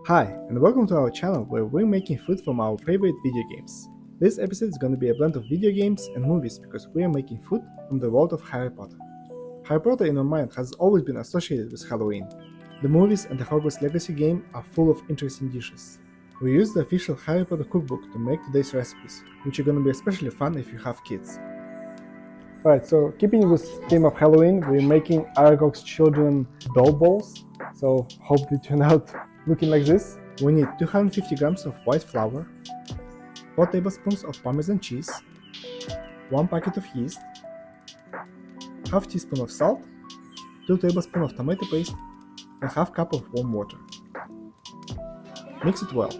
Hi, and welcome to our channel where we're making food from our favorite video games. This episode is going to be a blend of video games and movies because we are making food from the world of Harry Potter. Harry Potter in our mind has always been associated with Halloween. The movies and the Hogwarts Legacy game are full of interesting dishes. We used the official Harry Potter Cookbook to make today's recipes, which are going to be especially fun if you have kids. Alright, so keeping with the theme of Halloween, we're making Aragog's children doll balls, so hope they turn out looking like this. We need 250 grams of white flour, 4 tablespoons of Parmesan cheese, 1 packet of yeast, half teaspoon of salt, 2 tablespoons of tomato paste, and half cup of warm water. Mix it well.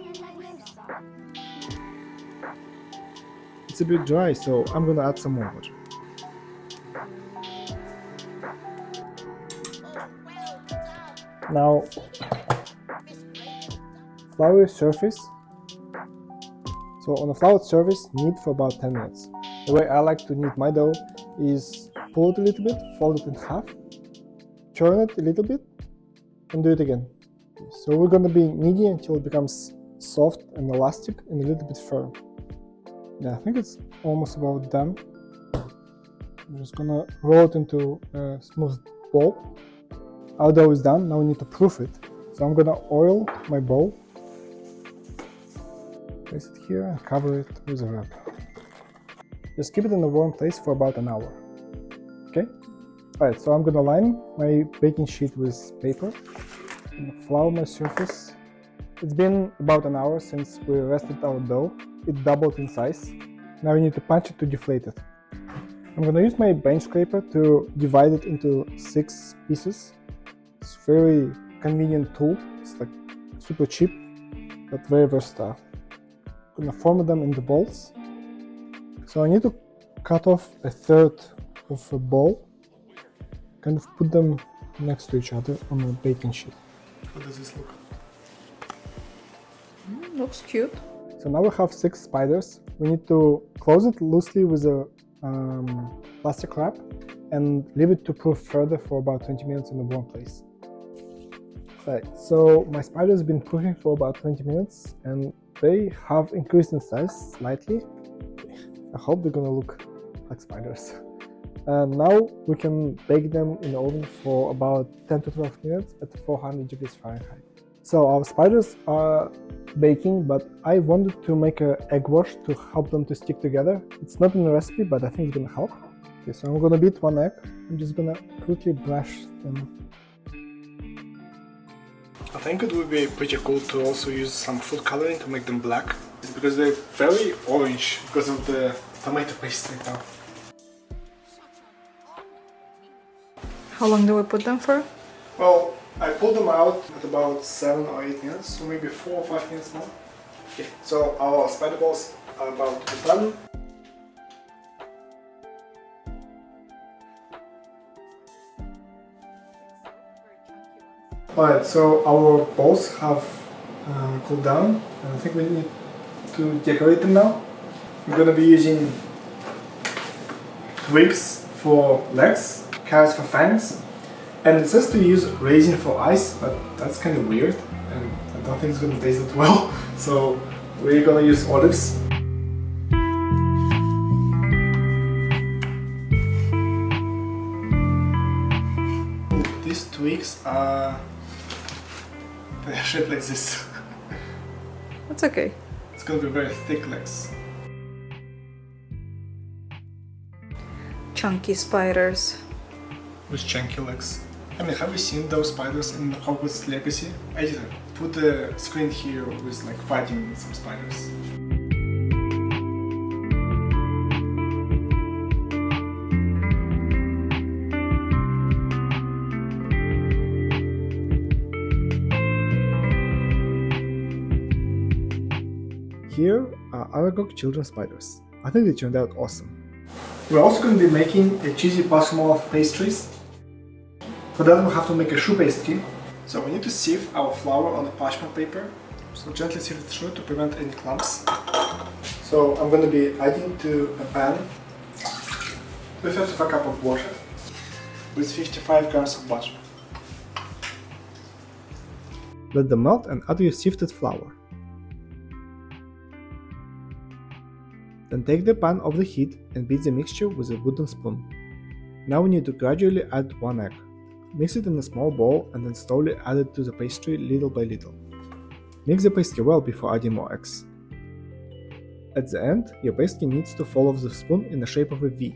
It's a bit dry, so I'm gonna add some more water. Now, flour surface. So on a floured surface, knead for about 10 minutes. The way I like to knead my dough is pull it a little bit, fold it in half, churn it a little bit, and do it again. So we're gonna be kneading until it becomes soft and elastic and a little bit firm. Yeah, I think it's almost about done. I'm just gonna roll it into a smooth ball. Our dough is done, now we need to proof it. So I'm gonna oil my bowl, place it here and cover it with a wrap. Just keep it in a warm place for about an hour. Okay? Alright, so I'm gonna line my baking sheet with paper and flour my surface. It's been about an hour since we rested our dough. It doubled in size. Now we need to punch it to deflate it. I'm gonna use my bench scraper to divide it into 6 pieces. It's a very convenient tool. It's like super cheap, but very versatile. I'm gonna form them into balls. So I need to cut off a third of a ball, kind of put them next to each other on a baking sheet. How does this look? Looks cute. So now we have 6 spiders. We need to close it loosely with a plastic wrap and leave it to proof further for about 20 minutes in a warm place. Right, so my spiders have been proofing for about 20 minutes and they have increased in size slightly. I hope they're gonna look like spiders. Now we can bake them in the oven for about 10 to 12 minutes at 400 degrees Fahrenheit. So our spiders are baking, but I wanted to make an egg wash to help them to stick together. It's not in the recipe, but I think it's gonna help. Okay, so I'm gonna beat 1 egg. I'm just gonna quickly brush them. I think it would be pretty cool to also use some food coloring to make them black. It's because they're very orange because of the tomato paste right now. How long do we put them for? Well, I pulled them out at about 7 or 8 minutes, so maybe 4 or 5 minutes more. Okay, so our spider balls are about to be done. Alright, so our balls have cooled down, and I think we need to decorate them now. I'm gonna be using twigs for legs, carrots for fangs, and it says to use raisin for eyes, but that's kind of weird, and I don't think it's gonna taste that well. So we're gonna use olives. These twigs are they're shaped like this. That's okay. It's gonna be very thick legs. Chunky spiders. With chunky legs. I mean, have you seen those spiders in Hogwarts Legacy? Editor, put the screen here with like fighting with some spiders. Here are Aragog children spiders. I think they turned out awesome. We're also going to be making a cheesy Parselmouth pastries. For that we have to make a choux pastry. So we need to sieve our flour on the parchment paper. So gently sieve it through to prevent any clumps. So I'm going to be adding to a pan 2/3 of a cup of water with 55 grams of butter. Let them melt and add your sifted flour. Then take the pan off the heat and beat the mixture with a wooden spoon. Now we need to gradually add 1 egg. Mix it in a small bowl and then slowly add it to the pastry little by little. Mix the pastry well before adding more eggs. At the end, your pastry needs to fall off the spoon in the shape of a V.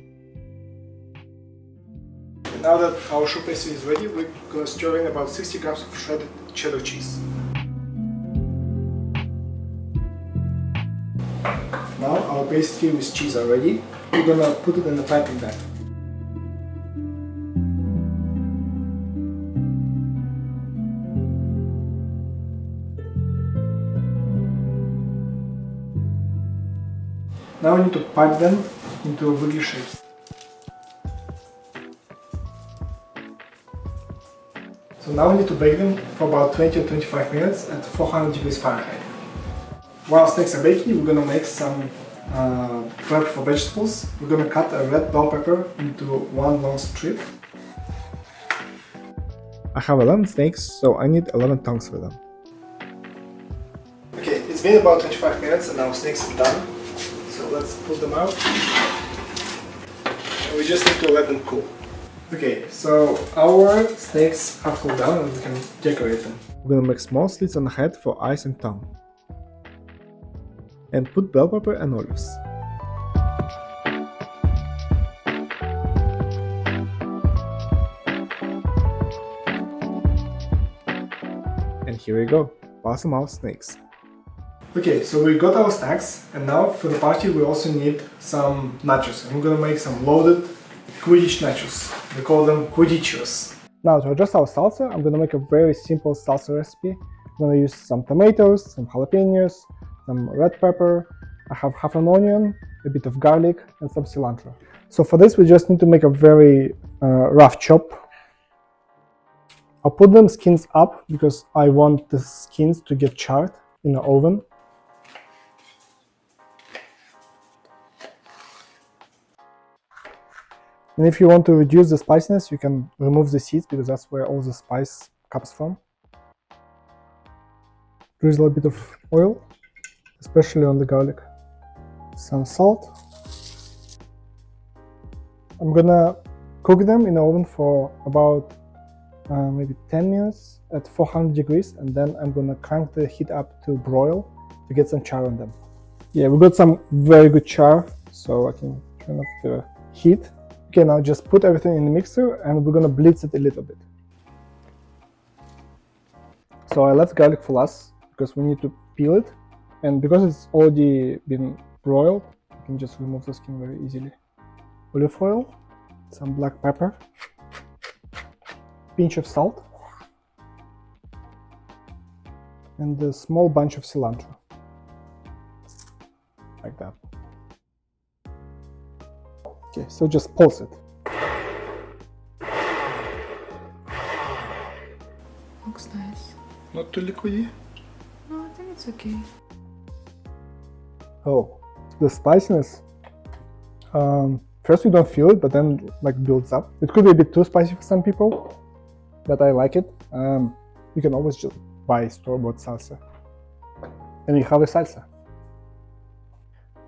Now that our choux pastry is ready, we're going to stir in about 60 grams of shredded cheddar cheese. Now our pastry with cheese are ready. We're going to put it in the piping bag. Now we need to pipe them into wiggy shapes. So now we need to bake them for about 20 or 25 minutes at 400 degrees Fahrenheit. While snakes are baking, we're going to make some prep for vegetables. We're going to cut a red bell pepper into one long strip. I have 11 snakes, so I need 11 tongues for them. Okay, it's been about 25 minutes and our snakes are done. So let's pull them out. And we just need to let them cool. Okay, so our snakes have cooled down and we can decorate them. We're gonna make small slits on the head for eyes and tongue. And put bell pepper and olives. And here we go, Parselmouth snakes. Okay, so we got our snacks, and now for the party we also need some nachos. And we're gonna make some loaded Quidditch nachos. We call them Quiddchios. Now to adjust our salsa, I'm gonna make a very simple salsa recipe. I'm gonna use some tomatoes, some jalapenos, some red pepper. I have half an onion, a bit of garlic, and some cilantro. So for this we just need to make a very rough chop. I'll put them skins up because I want the skins to get charred in the oven. And if you want to reduce the spiciness, you can remove the seeds because that's where all the spice comes from. Drizzle a bit of oil, especially on the garlic. Some salt. I'm gonna cook them in the oven for about maybe 10 minutes at 400 degrees, and then I'm gonna crank the heat up to broil to get some char on them. Yeah, we got some very good char, so I can turn off the heat. Okay, now just put everything in the mixer and we're gonna blitz it a little bit. So I left garlic for last because we need to peel it, and because it's already been broiled, you can just remove the skin very easily. Olive oil, some black pepper, pinch of salt, and a small bunch of cilantro, like that. Okay, so just pulse it. Looks nice. Not too liquidy? No, I think it's okay. Oh, the spiciness. First you don't feel it, but then like builds up. It could be a bit too spicy for some people, but I like it. You can always just buy store-bought salsa, and you have a salsa.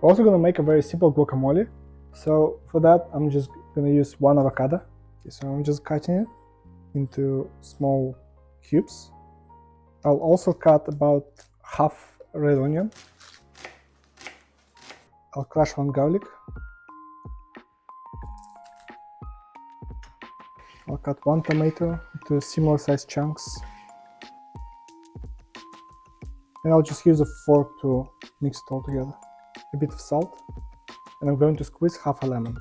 We're also gonna make a very simple guacamole. So for that, I'm just gonna use one avocado. Okay, so I'm just cutting it into small cubes. I'll also cut about half red onion. I'll crush one garlic. I'll cut one tomato into similar sized chunks. And I'll just use a fork to mix it all together. A bit of salt. And I'm going to squeeze half a lemon.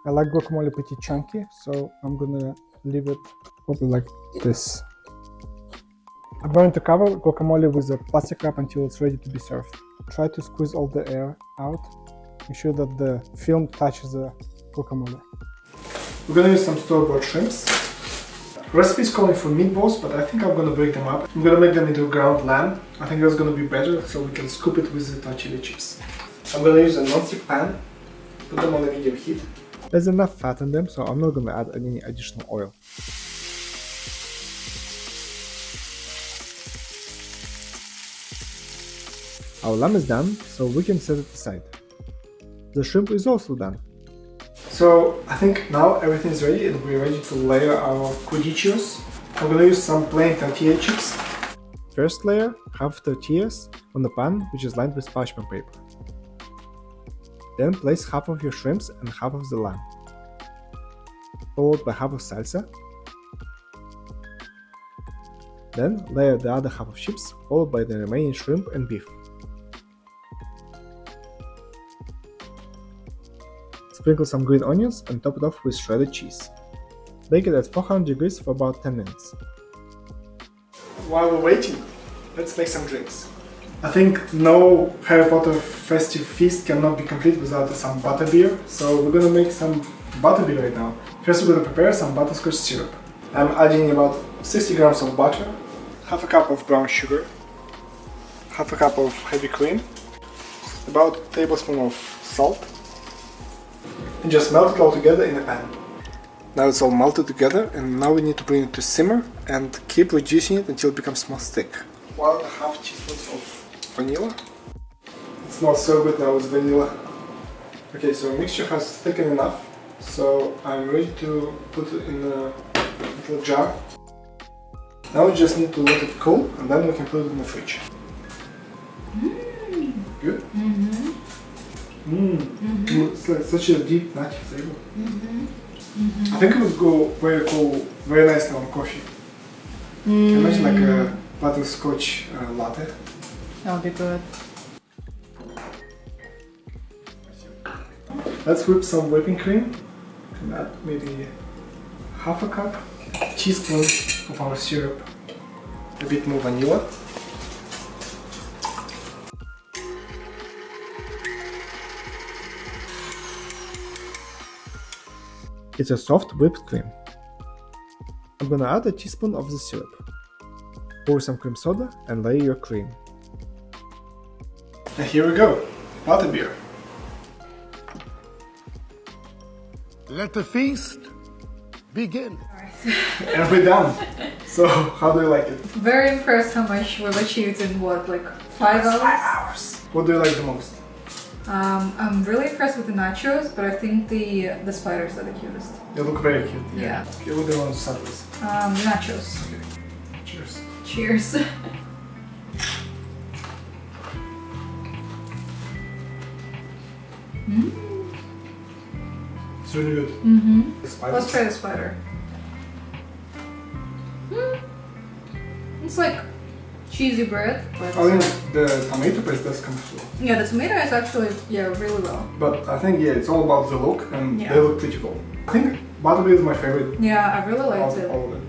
I like guacamole pretty chunky, so I'm gonna leave it probably like this. I'm going to cover guacamole with a plastic wrap until it's ready to be served. Try to squeeze all the air out. Make sure that the film touches the guacamole. We're gonna use some store-bought shrimps. The recipe is calling for meatballs, but I think I'm gonna break them up. I'm gonna make them into ground lamb. I think that's gonna be better, so we can scoop it with the tortilla chips. I'm gonna use a non-stick pan. Put them on a medium heat. There's enough fat in them, so I'm not going to add any additional oil. Our lamb is done, so we can set it aside. The shrimp is also done. So I think now everything is ready and we're ready to layer our Quidditchios. I'm gonna use some plain tortilla chips. First layer, half tortillas on the pan which is lined with parchment paper. Then place half of your shrimps and half of the lamb, followed by half of salsa. Then layer the other half of chips, followed by the remaining shrimp and beef. Sprinkle some green onions and top it off with shredded cheese. Bake it at 400 degrees for about 10 minutes. While we're waiting, let's make some drinks. I think no Harry Potter festive feast cannot be complete without some butterbeer, so we're gonna make some butterbeer right now. First we're gonna prepare some butterscotch syrup. I'm adding about 60 grams of butter, half a cup of brown sugar, half a cup of heavy cream, about a tablespoon of salt, and just melt it all together in a pan. Now it's all melted together and now we need to bring it to simmer and keep reducing it until it becomes more thick. 1.5 teaspoons of vanilla. It smells so good now with vanilla. Okay, so the mixture has thickened enough, so I'm ready to put it in a little jar. Now we just need to let it cool and then we can put it in the fridge. Good? It's like such a deep nutty flavor. I think it would go very cool, very nicely on coffee. Can you imagine like a butterscotch latte? That would be good. Let's whip some whipping cream and add maybe half a cup, teaspoon of our syrup, a bit more vanilla. It's a soft whipped cream. I'm gonna add a teaspoon of the syrup. Pour some cream soda and layer your cream. And here we go, butterbeer. Let the feast begin. And we're done. So, how do you like it? Very impressed how much we've achieved in what, like 5 hours? 5 hours. What do you like the most? I'm really impressed with the nachos, but I think the spiders are the cutest. They look very cute. Yeah. Okay, what do you want to start with? Nachos. Okay. Cheers. Cheers. It's really good. Let's try the spider. It's like cheesy bread, but I think the tomato paste does come through. yeah, the tomato is actually really well. But I think it's all about the look and Yeah. they look pretty cool. I think butterbeer is my favorite. Yeah, I really liked it. All of it.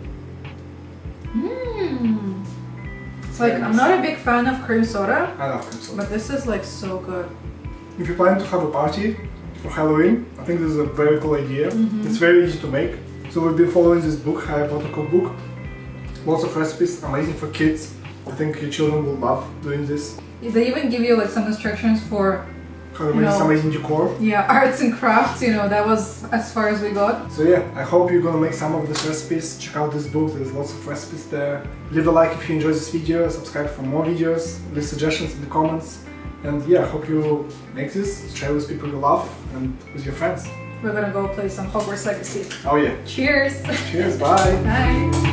It's like I'm not a big fan of cream soda, I love cream soda. but this is like so good. If you plan to have a party for Halloween, I think this is a very cool idea. It's very easy to make. So we've been following this book, Harry Potter Cookbook. Lots of recipes, amazing for kids. I think your children will love doing this. They even give you like some instructions for How to make some amazing decor. arts and crafts, that was as far as we got. So yeah, I hope you're gonna make some of these recipes. Check out this book, there's lots of recipes there. Leave a like if you enjoyed this video, subscribe for more videos, leave suggestions in the comments. And yeah, I hope you make this, share with people you love and with your friends. We're gonna go play some Hogwarts Legacy. Oh yeah. Cheers! Cheers, bye! Bye!